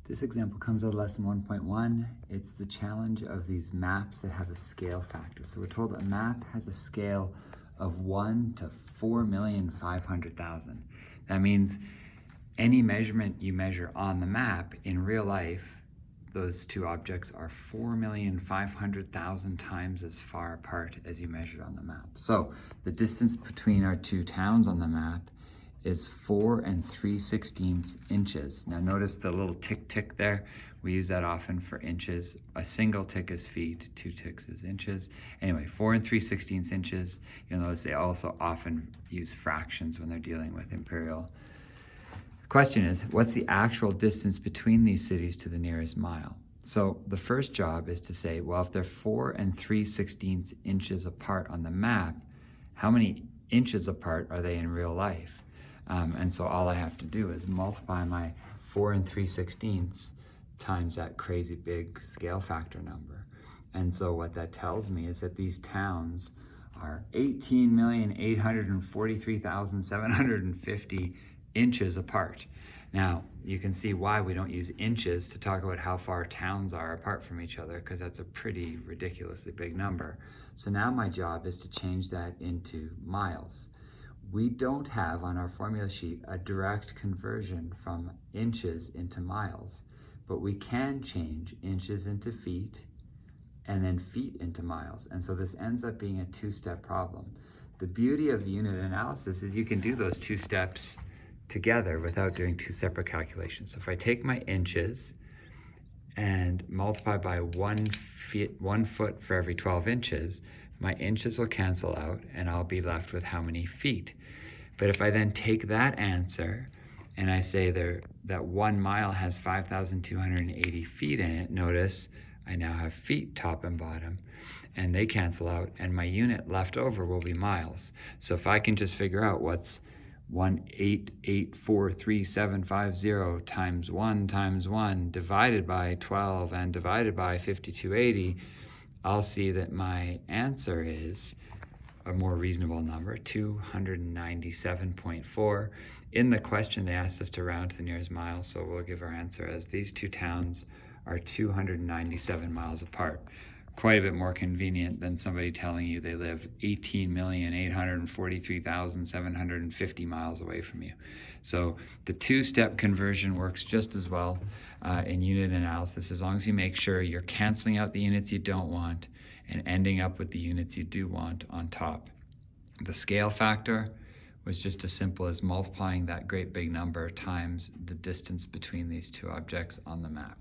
This example comes out of lesson 1.1. It's the challenge of these maps that have a scale factor. So we're told a map has a scale of 1 to 4,500,000. That means any measurement you measure on the map in real life, those two objects are 4,500,000 times as far apart as you measured on the map. So the distance between our two towns on the map is 4 3/16 inches. Now notice the little tick there. We use that often for inches. A single tick is feet, 2 ticks is inches. Anyway, 4 3/16 inches. You'll notice they also often use fractions when they're dealing with Imperial. The question is, what's the actual distance between these cities to the nearest mile? So the first job is to say, well, if they're 4 3/16 inches apart on the map, how many inches apart are they in real life? And so all I have to do is multiply my 4 3/16 times that crazy big scale factor number. And so what that tells me is that these towns are 18,843,750 inches apart. Now, you can see why we don't use inches to talk about how far towns are apart from each other, because that's a pretty ridiculously big number. So now my job is to change that into miles. We don't have on our formula sheet a direct conversion from inches into miles, but we can change inches into feet and then feet into miles. And so this ends up being a two-step problem. The beauty of unit analysis is you can do those two steps together without doing two separate calculations. So if I take my inches and multiply by 1 foot for every 12 inches, my inches will cancel out and I'll be left with how many feet. But if I then take that answer and I say that 1 mile has 5,280 feet in it, notice I now have feet top and bottom, and they cancel out, and my unit left over will be miles. So if I can just figure out what's 1,884,3750 times 1 divided by 12 and divided by 5280, I'll see that my answer is a more reasonable number, 297.4. In the question, they asked us to round to the nearest mile, so we'll give our answer as these two towns are 297 miles apart. Quite a bit more convenient than somebody telling you they live 18,843,750 miles away from you. So the two-step conversion works just as well in unit analysis, as long as you make sure you're canceling out the units you don't want and ending up with the units you do want on top. The scale factor was just as simple as multiplying that great big number times the distance between these two objects on the map.